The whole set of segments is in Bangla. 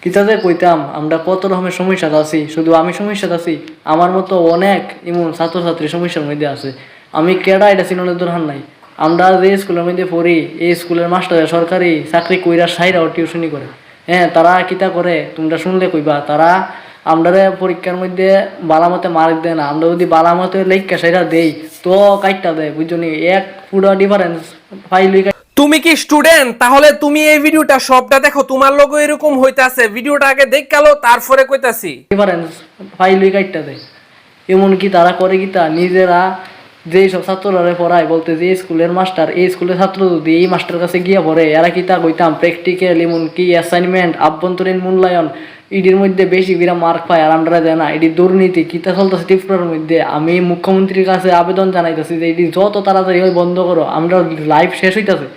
কিতাতে কইতাম আমরা কত রকমের সমস্যা আছি, শুধু আমি সমস্যা আছি, আমার মতো অনেক এমন ছাত্রছাত্রী সমস্যার মধ্যে আছে। আমি কেডা এটা চিনানোর দরকার নাই। আমরা যে স্কুলের মধ্যে পড়ি, এই স্কুলের মাস্টার সরকারি চাকরি কইরা সাইরাও টিউশনি করে। হ্যাঁ, তারা কিতা করে তোমরা শুনলে কইবা, তারা আমরারে পরীক্ষার মধ্যে বালামতে মার্ক দেয় না, আমরা যদি বালামতে লেখা সাইরা দেই তো কাইটটা দেয়, বুঝছনি? এক পুরো ডিফারেন্স ফাইল। তুমি কি স্টুডেন্ট? তাহলে তুমি এই ভিডিওটা সবটা দেখো, তোমার লোগো এরকম হইতাছে, ভিডিওটা আগে দেখালো তারপরে কইতাছি। ডিফারেন্স ফাইল কাইটটা দেয়। এমনকি তারা করে কিতা, নিজেরা যেই সব ছাত্ররা পড়ায়, বলতে যে স্কুলের মাস্টার, এই স্কুলের ছাত্র যদি এই মাস্টার কাছে গিয়া পড়ে, এরা কিতা কইতাম প্র্যাকটিক্যাল এমনকি অ্যাসাইনমেন্ট আভ্যন্তরীণ মূল্যায়ন ইডির মধ্যে বেশি বিরা মার্ক পায় আর আমরা দেয় না। এটি দুর্নীতি কিতা চলতেছে ত্রিপুরার মধ্যে। আমি মুখ্যমন্ত্রীর কাছে আবেদন জানাইতেছি যে এটি যত তাড়াতাড়ি হয় বন্ধ করো, আমরা লাইফ শেষ হইতেছে।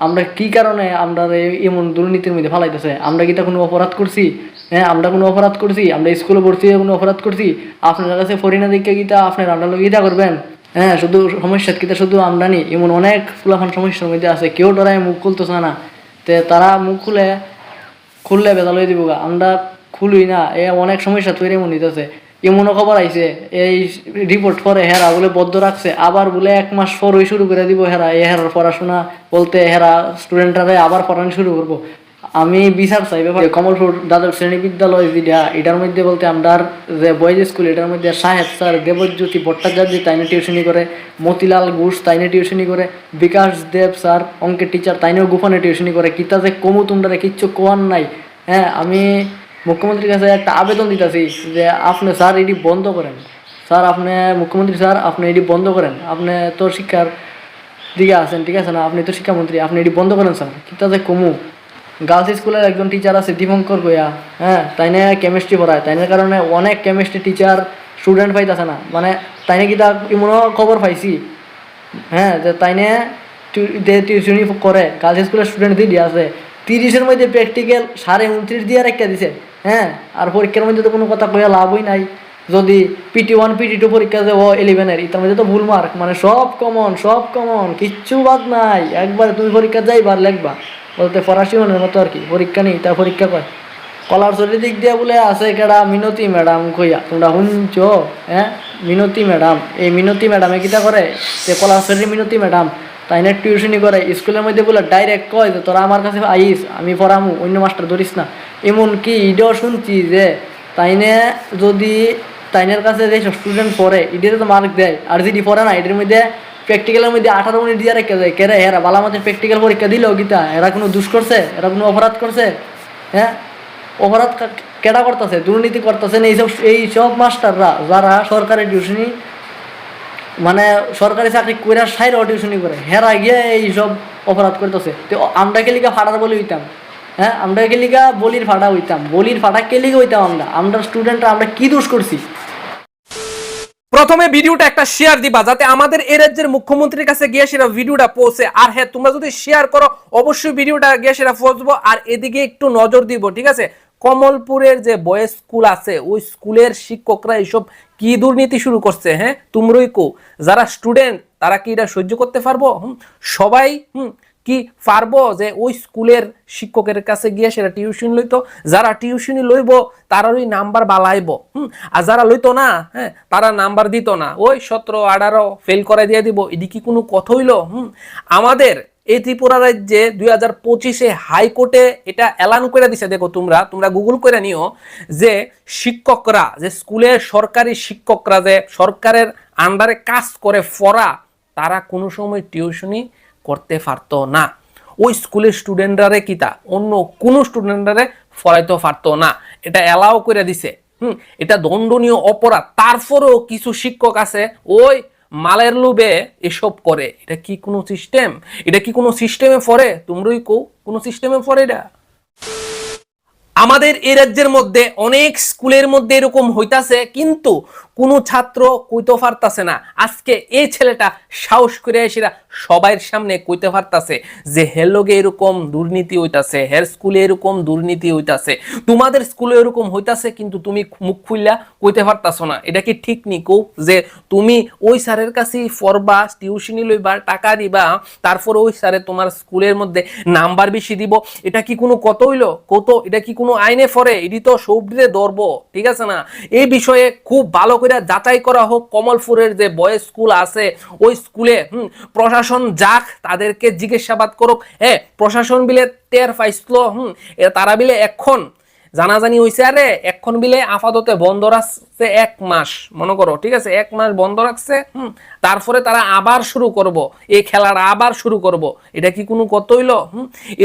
আমরা কি কারণে আমরা এমন দুর্নীতির মধ্যে ফালাইতেছে? আমরা কিতা কোনো অপরাধ করছি? হ্যাঁ, আমরা কোনো অপরাধ করছি? আমরা স্কুলে ভর্তি হয়ে কোনো অপরাধ করছি? আপনার কাছে ফরিনা দিকে গীতা আপনার আমরা গীতা করবেন? হ্যাঁ, শুধু সমস্যা কিতা শুধু আমদানি, এমন অনেক ফুলাফান সমস্যার মধ্যে আছে, কেউ ডরায় মুখ খুলতেছে না। তে তারা মুখ খুললে বেজাল হয়ে দিব। আমরা খুলুই না, এ অনেক সমস্যা তৈরি মনে হইতেছে। এমনও খবর আইছে এই রিপোর্ট পরে হেরা বলে বদ্ধ রাখছে, আবার বলে 1 মাস পরই শুরু করে দিব হেরা এই হেরার পড়াশোনা, বলতে হেরা স্টুডেন্টরা আবার পড়ানো শুরু করবো। আমি বিচার চাই ব্যাপারে। কমলপুর দ্বাদশ শ্রেণী বিদ্যালয় যেটা, এটার মধ্যে বলতে আমরা যে বয়েজ স্কুল, এটার মধ্যে সাহেব স্যার, দেবজ্যোতি ভট্টাচার্য তাইনে টিউশনি করে, মতিলাল ঘোষ তাইনে টিউশনি করে, বিকাশ দেব স্যার অঙ্কের টিচার তাইনেও গোপনে টিউশনি করে। কিতা যে কমু তোমরা কিচ্ছু কোয়ার নাই। হ্যাঁ, আমি মুখ্যমন্ত্রীর কাছে একটা আবেদন দিতেছি যে আপনি স্যার এটি বন্ধ করেন। স্যার আপনি মুখ্যমন্ত্রী স্যার, আপনি এটি বন্ধ করেন। আপনি তো শিক্ষার দিকে আছেন, ঠিক আছে না? আপনি তো শিক্ষামন্ত্রী, আপনি এটি বন্ধ করেন স্যার। কিতা যে কমু। গার্লস স্কুলের একজন টিচার আছে দীপঙ্কর গয়া, হ্যাঁ, তাইনে কেমিস্ট্রি পড়ায়, তাইনের কারণে অনেক কেমিস্ট্রি টিচার স্টুডেন্ট পাইতেছে না। মানে তাইনে কিতা এমনও খবর পাইছি, হ্যাঁ, যে তাইনে টিউশনি করে গার্লস স্কুলের স্টুডেন্ট দিয়ে আছে 30-এর মধ্যে প্র্যাকটিক্যাল 29.5 দিয়ে রেখে দিছে। হ্যাঁ, আর পরীক্ষার মধ্যে তো কোনো কথা কইয়া লাভই নাই। যদি PT1 PT2 পরীক্ষা যে 11-এর, এটার মধ্যে তো ভুল মার্ক, মানে সব কমন, কিচ্ছু বাদ নাই। একবারে তুমি পরীক্ষা যাইবার লেখবা, বলতে ফরাসি মনের মতো আর কি। পরীক্ষা নেই, তার পরীক্ষা কয় কলারচরের দিক দিয়ে বলে আছে কেডা মিনতি ম্যাডাম কইয়া, তোমরা শুনছ? হ্যাঁ, মিনতি ম্যাডাম, এই মিনতি ম্যাডামে কিতা করে যে কলারচরের মিনতি ম্যাডাম তাই না টিউশনি করে স্কুলের মধ্যে বলে ডাইরেক্ট কয় যে তোরা আমার কাছে আইস, আমি পড়ামু, অন্য মাস্টার ধরিস না। এমনকি ইডও শুনছি যে তাইনে যদি তাইনের কাছে যে স্টুডেন্ট পড়ে ইডের তো মার্ক দেয়, আর যদি পড়ে না এটার মধ্যে প্র্যাকটিক্যালের মধ্যে 18 মিনিট দিয়ে রেখে যায়। কেরে এরা বালা আমাদের প্র্যাকটিক্যাল পরীক্ষা দিল গীতা? এরা কোনো দুষ করছে? এরা কোনো অপরাধ করছে? হ্যাঁ, অপরাধ কেডা করতেছে? দুর্নীতি করতেছেন এইসব মাস্টাররা, যারা সরকারি টিউশনি মানে সরকারি চাকরি কইরা সাইরাও টিউশনি করে, হেরা গিয়ে এইসব অপরাধ করতেছে। তো আমরা কেলিকা ফাটার বলি হইতাম? হ্যাঁ, আমরা কেলিকা বলির ফাটা হইতাম? বলির ফাটা কেলিকা হইতাম? আমরা স্টুডেন্টরা আমরা কি দোষ করছি? প্রথমে ভিডিওটা একটা শেয়ার দিবা, যাতে আমাদের এই রাজ্যের মুখ্যমন্ত্রীর কাছে গিয়ে সেটা ভিডিওটা পৌঁছে। আর হ্যাঁ, তোমরা যদি শেয়ার করো অবশ্যই ভিডিওটা গিয়ে সেটা পৌঁছবো। আর এদিকে একটু নজর দিব, ঠিক আছে? কমলপুরের যে বয়েজ স্কুল আছে, ওই স্কুলের শিক্ষকরা এইসব কি দুর্নীতি শুরু করছে। হ্যাঁ, তোমরাই কো, যারা স্টুডেন্ট তারা কি এটা সহ্য করতে পারবো? সবাই কি পারবো যে ওই স্কুলের শিক্ষকের কাছে গিয়ে সেটা টিউশন লইতো? যারা টিউশনি লইব তারারই নাম্বার বালাইব, আর যারা লইতো না, হ্যাঁ, তারা নাম্বার দিত না, ওই 17-18 ফেল করে দিয়ে দিব। এটি কি কোনো কথা হইল? আমাদের এই ত্রিপুরা রাজ্যে 2025-এ হাইকোর্টে এটা এলান করে দিছে। দেখো, তোমরা গুগল করে নিও যে শিক্ষকরা, যে স্কুলের সরকারি শিক্ষকরা যে সরকারের আন্ডারে কাজ করে পড়া, তারা কোনো সময় টিউশনি করতে পারতো না। ওই স্কুলের স্টুডেন্টরারে কিতা অন্য কোনো স্টুডেন্টরারে পড়াইতে পারতো না, এটা এলাও করে দিছে। এটা দণ্ডনীয় অপরাধ। তারপরেও কিছু শিক্ষক আছে ওই মালের লোভে এসব করে। এটা কি কোনো সিস্টেম? এটা কি কোনো সিস্টেমে পড়ে? তোমরাই কো, কোনো সিস্টেমে পড়ে এটা? আমাদের এই রাজ্যের মধ্যে অনেক স্কুলের মধ্যে এরকম হইতাছে, কিন্তু কোনো ছাত্র কইতে পারতাছে না। আজকে এই ছেলেটা সাহস করে এসেরা সবার সামনে কইতে পারতাছে যে হেলোগে এরকম দুর্নীতি হইতাছে, হের স্কুলে এরকম দুর্নীতি হইতাছে, তোমাদের স্কুলে এরকম হইতাছে, কিন্তু তুমি মুখ খুললা কইতে পারতাছো না। এটা কি ঠিক নি কও? যে তুমি ওই স্যারের কাছে পড়বা, টিউশনি লইবা, টাকা দিবা, তারপর ওই স্যারে তোমার স্কুলের মধ্যে নাম্বার বেশি দিব? এটা কি কোনো কত হইলো? কত? এটা কি কোনো কোনো আইনে পড়ে এটি তো সবরে ধরবো, ঠিক আছে না? এই বিষয়ে খুব ভালো করে যাচাই করা হোক। কমলপুরের যে বয়েজ স্কুল আছে ওই স্কুলে প্রশাসন যাক, তাদেরকে জিজ্ঞাসাবাদ করুক। হ্যাঁ, প্রশাসন বিলে টের পাইছিল, তারা বিলে এখন জানাজানি হয়েছে, আরে এখন বিলে আপাততে বন্ধ রাখছে 1 মাস, মনে করো, ঠিক আছে? 1 মাস বন্ধ রাখছে, তারপরে তারা আবার শুরু করব, এই খেলাটা আবার শুরু করব। এটা কি কোনো কত হইল?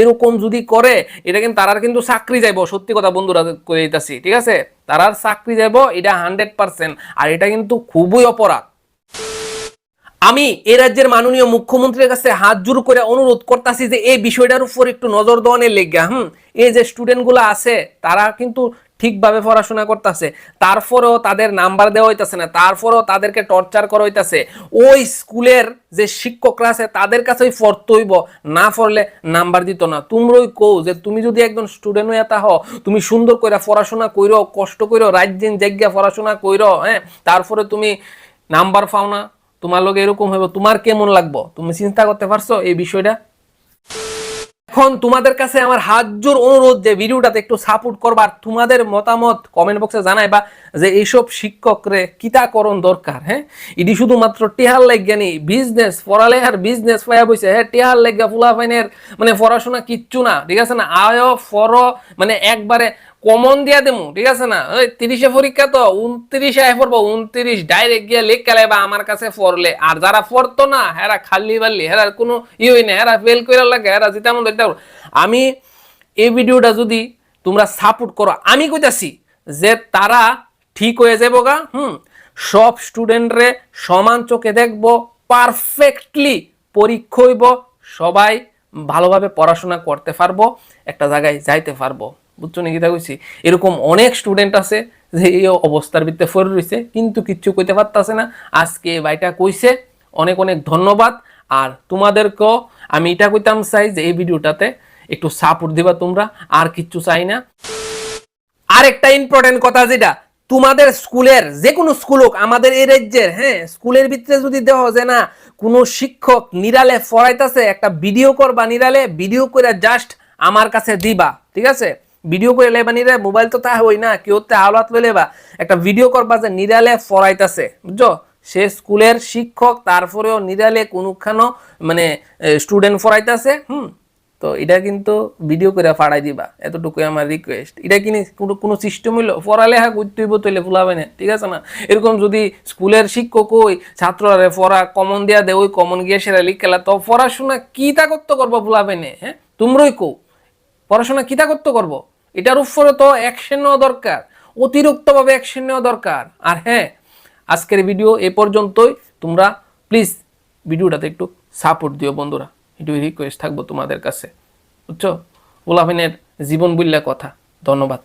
এরকম যদি করে এটা কিন্তু তারার কিন্তু চাকরি যাইব, সত্যি কথা বন্ধুরা কই দিতেছি, ঠিক আছে? তারার চাকরি যাইব, এটা 100%। আর এটা কিন্তু খুবই অপরাধ। আমি এই রাজ্যের মাননীয় মুখ্যমন্ত্রীর কাছে হাত জোড় করে অনুরোধ করতেছি যে এই বিষয়টার উপর একটু নজর দেওয়ানের লেগা। এই যে স্টুডেন্টগুলো আছে তারা কিন্তু ঠিকভাবে পড়াশোনা করতেছে, তারপরেও তাদের নাম্বার দেওয়া হইতাছে না, তারপরেও তাদেরকে টর্চার করা হইতাছে। ওই স্কুলের যে শিক্ষকরা আছে তাদের কাছেই পড়তে হইব, না পড়লে নাম্বার দিত না। তোমরাই কও যে তুমি যদি একজন স্টুডেন্ট হয়ে তা হও, তুমি সুন্দর করে পড়াশোনা কইরো, কষ্ট কইরো, রাত দিন জায়গা পড়াশোনা কইরো, হ্যাঁ, তারপরে তুমি নাম্বার পাও না, তোমার লোক এরকম হইব, তোমার কেমন লাগবো? তুমি চিন্তা করতে পারছো এই বিষয়টা? এখন তোমাদের কাছে আমার হাত জোর অনুরোধ যে ভিডিওটাতে একটু সাপোর্ট করবার, তোমাদের মতামত কমেন্ট বক্সে জানাইবা যে এইসব শিক্ষকরে কিতাকরণ দরকার। হ্যাঁ, এটি শুধুমাত্র টেহার লাগিয়া নেই, বিজনেস পড়ালেখার বিজনেস পাইয়া বইছে। হ্যাঁ, টেহার লাগিয়া ফুলাফাইনের মানে পড়াশোনা কিচ্ছু না, ঠিক আছে না? আয় ফর মানে একবারে কমন দিয়া দেমু, ঠিক আছে না? ওই 30-এ পরীক্ষা তো 29-এ আয় পড়বো, 29 ডাইরেক্ট গিয়া লেখ কালাইবা আমার কাছে পড়লে। আর যারা পড়তো না হেরা খালি বাল্লি, হেরার কোনো হই না, হেরা ফেল করে লাগে, হেরা যেটা মন দেখতে। আমি এই ভিডিওটা যদি তোমরা সাপোর্ট করো, আমি কইতাছি যে তারা ঠিক হয়ে যাবো গা। সব স্টুডেন্টরে সমান চোখে দেখবো, পারফেক্টলি পরীক্ষা হইব, সবাই ভালোভাবে পড়াশোনা করতে পারবো, একটা জায়গায় যাইতে পারবো। বুঝছো নাকি তা কইছি? এরকম অনেক স্টুডেন্ট আছে যে এই অবস্থার ভিতরে পড়ে রয়েছে, কিন্তু কিচ্ছু কইতে পারতাছে না। আজকে ভাইটা কইছে, অনেক অনেক ধন্যবাদ। আর তোমাদেরকেও আমি এটা কইতাম চাই যে এই ভিডিওটাতে একটু সাপোর্ট দিবা তোমরা, আর কিচ্ছু চাই না। আর একটা ইম্পর্টেন্ট কথা, যেটা তোমাদের স্কুলের যে কোনো স্কুল হোক আমাদের এই রাজ্যের, হ্যাঁ, স্কুলের ভিতরে যদি দেওয়া যায় না কোনো শিক্ষক নিরালে পড়াইতেছে, একটা ভিডিও করবা, নিরালে ভিডিও করে জাস্ট আমার কাছে দিবা, ঠিক আছে? ভিডিও করে লেবা, নিরালে মোবাইল তো তা হই না, কেউ তো আওলাত লই লেবা, একটা ভিডিও করবা যে নিরালে পড়াইতেছে, বুঝছো? সে স্কুলের শিক্ষক, তারপরেও নিরালে কোনখানো মানে স্টুডেন্ট পড়াইতেছে, তো এটা কিন্তু ভিডিও করে ফাড়াই দিবা, এতটুকুই আমার রিকোয়েস্ট। এটা কি কোনো সিস্টেম হইলো? পড়ালেখা করতে হইব তৈলে ফুলাবে না, ঠিক আছে না? এরকম যদি স্কুলের শিক্ষক ওই ছাত্ররা পড়া কমন দিয়া দেয়, ওই কমন গিয়ে সেরা লিখলা, তো পড়াশোনা কি তা করতে করবো ফুলাবে না? হ্যাঁ, তোমরাই কো পড়াশোনা কি তা করতে করবো? এটার উপরে তো অ্যাকশন নেওয়া দরকার, অতিরিক্তভাবে অ্যাকশন নেওয়া দরকার। আর হ্যাঁ, আজকের ভিডিও এ পর্যন্তই। তোমরা প্লিজ ভিডিওটাতে একটু সাপোর্ট দিও বন্ধুরা, এটুই রিকোয়েস্ট থাকবো তোমাদের কাছে, বুঝছো? পোলাপাইনের জীবন বললে কথা। ধন্যবাদ।